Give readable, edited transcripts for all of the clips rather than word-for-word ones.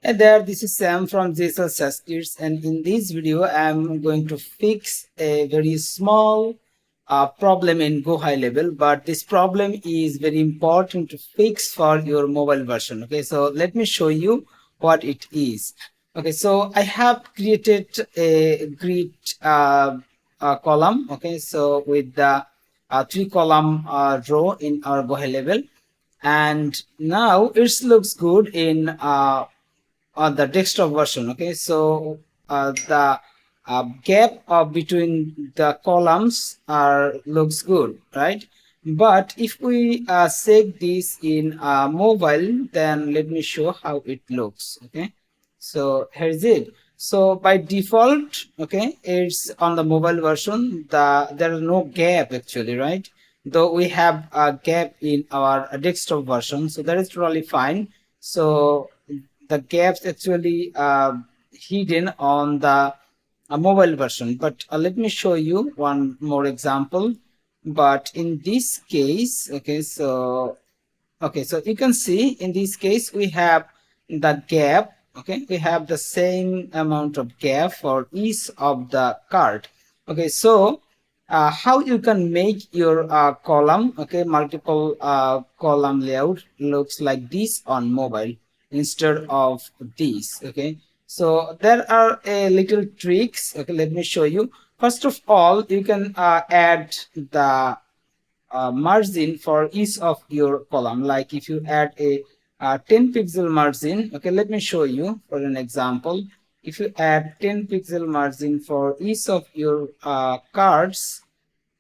Hey there, this is Sam from GHL Code, and in this video, I'm going to fix a very small problem in GoHighLevel, but this problem is very important to fix for your mobile version. Okay, so let me show you what it is. Okay, so I have created a grid column. Okay, so with the three column row in our GoHighLevel, and now it looks good in on the desktop version. Okay, so the gap between the columns are looks good, right? But if we check this in mobile, then let me show how it looks. Okay, so here's it. So by default, okay, it's on the mobile version, there is no gap actually, right? Though we have a gap in our desktop version, so that is totally fine. So the gaps actually hidden on the mobile version. But let me show you one more example. But in this case, okay, so you can see in this case we have the gap. Okay, we have the same amount of gap for each of the card. Okay, so how you can make your column, okay, multiple column layout looks like this on mobile instead of this. Okay, so there are a little tricks. Okay, let me show you. First of all, you can add the margin for each of your column. Like if you add a 10 pixel margin, okay, let me show you for an example. If you add 10 pixel margin for each of your cards,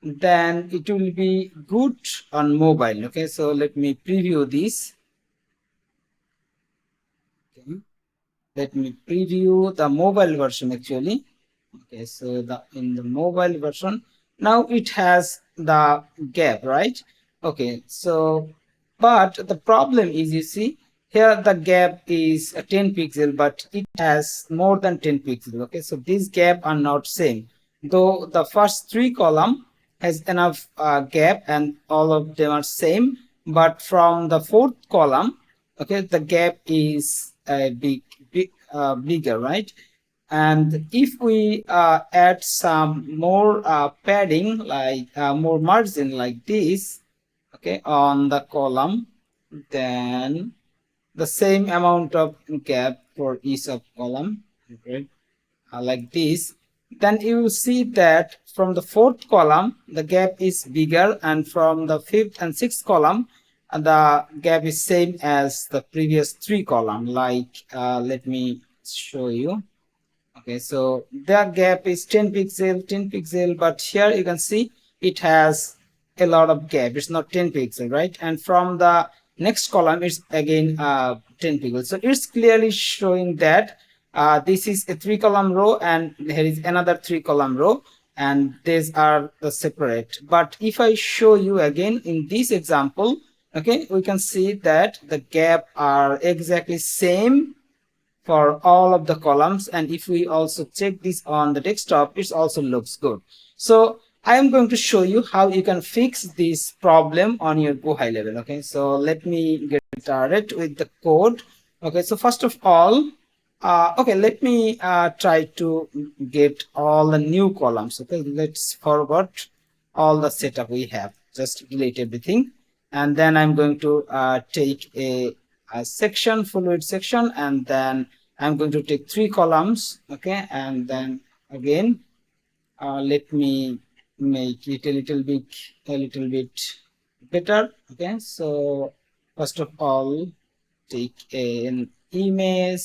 then it will be good on mobile. Okay, so let me preview this. Okay, let me preview the mobile version actually. Okay, so the in the mobile version, now it has the gap, right? Okay, so but the problem is, you see here the gap is 10 pixel, but it has more than 10 pixel. Okay, so these gap are not same, though the first three column has enough gap and all of them are same, but from the fourth column, okay, the gap is bigger, right? And if we add some more padding, like more margin like this, okay, on the column, then the same amount of gap for each of column, okay, like this, then you will see that from the fourth column the gap is bigger, and from the fifth and sixth column the gap is same as the previous three column. Like let me show you. Okay, so the gap is 10 pixel, 10 pixel, but here you can see it has a lot of gap. It's not 10 pixel, right? And from the next column, it's again 10 pixel. So it's clearly showing that this is a three column row and here is another three column row, and these are the separate. But if I show you again in this example, okay, we can see that the gap are exactly same for all of the columns, and if we also check this on the desktop, it also looks good. So I am going to show you how you can fix this problem on your GoHighLevel. Okay, so let me get started with the code. Okay, so first of all, okay, let me try to get all the new columns. Okay, let's forget all the setup we have, just delete everything, and then I'm going to take a section, full width section, and then I'm going to take three columns. Okay, and then again let me make it a little bit better. Okay, so first of all, take an image,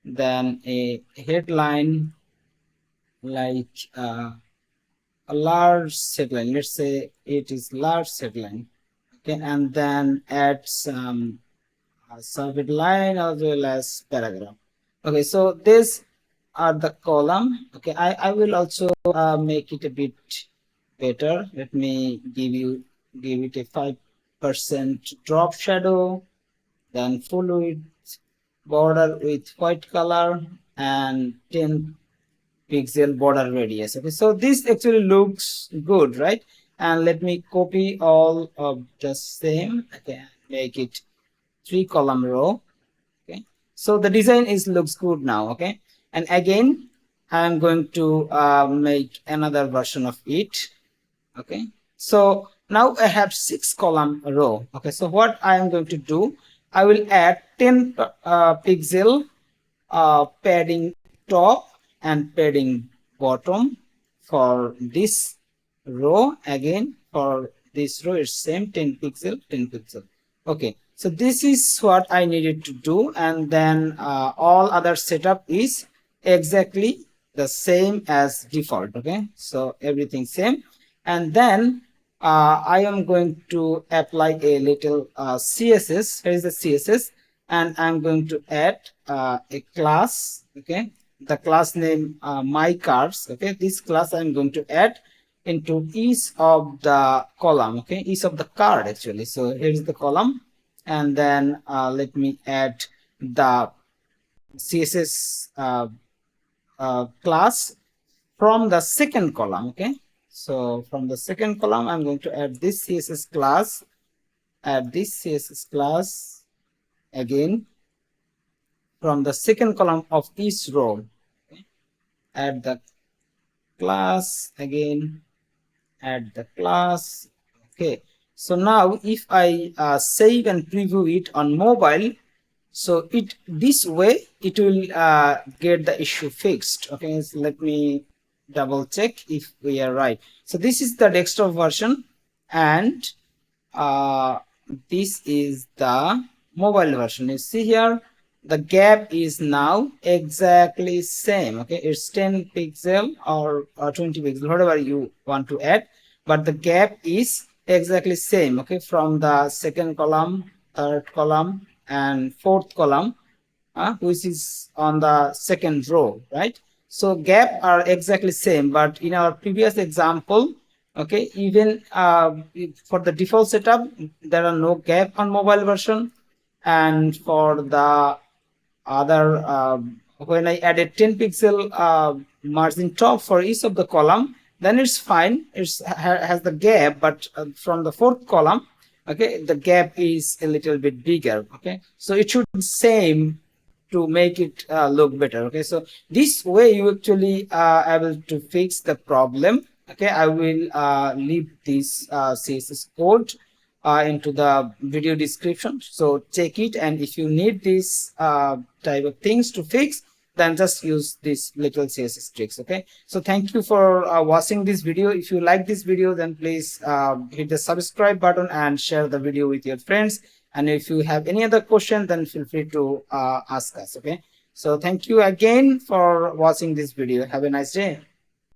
then a headline, like a large headline, let's say it is large headline. Okay, and then add some subject line as well as paragraph. Okay, so these are the column. Okay, I will also make it a bit better. Let me give it a 5% drop shadow, then full width border with white color, and 10 pixel border radius. Okay, so this actually looks good, right? And let me copy all of the same. Okay, make it three column row. Okay, So the design looks good now. Okay, and again I'm going to make another version of it. Okay, so now I have 6 column row. Okay, so what I am going to do, I will add 10 pixel padding top and padding bottom for this row. Again for this row it's same 10 pixel 10 pixel. Okay, so this is what I needed to do, and then all other setup is exactly the same as default. Okay, so everything same, and then I am going to apply a little CSS. Here is the CSS, and I'm going to add a class. Okay, the class name my cards. Okay, this class I'm going to add into each of the column. Okay, each of the card actually. So here's the column, and then let me add the CSS class from the second column. Okay, so from the second column I'm going to add this CSS class, add this CSS class again from the second column of each row. Okay, add the class again, add the class. Okay, so now if I save and preview it on mobile, so this way it will get the issue fixed. Okay, so let me double check if we are right. So this is the desktop version, and this is the mobile version. You see here the gap is now exactly same. Okay, it's 10 pixel or 20 pixel, whatever you want to add, but the gap is exactly same. Okay, from the second column, third column and fourth column, which is on the second row, right? So gap are exactly same, but in our previous example, okay, even for the default setup there are no gap on mobile version, and for the other when I added 10 pixel margin top for each of the column, then it's fine, has the gap, but from the fourth column, okay, the gap is a little bit bigger. Okay, so it should be same to make it look better. Okay, so this way you actually able to fix the problem. Okay, I will leave this CSS code into the video description, so check it, and if you need this type of things to fix, then just use this little CSS tricks. Okay, so thank you for watching this video. If you like this video, then please hit the subscribe button and share the video with your friends, and if you have any other question, then feel free to ask us. Okay, so thank you again for watching this video. Have a nice day.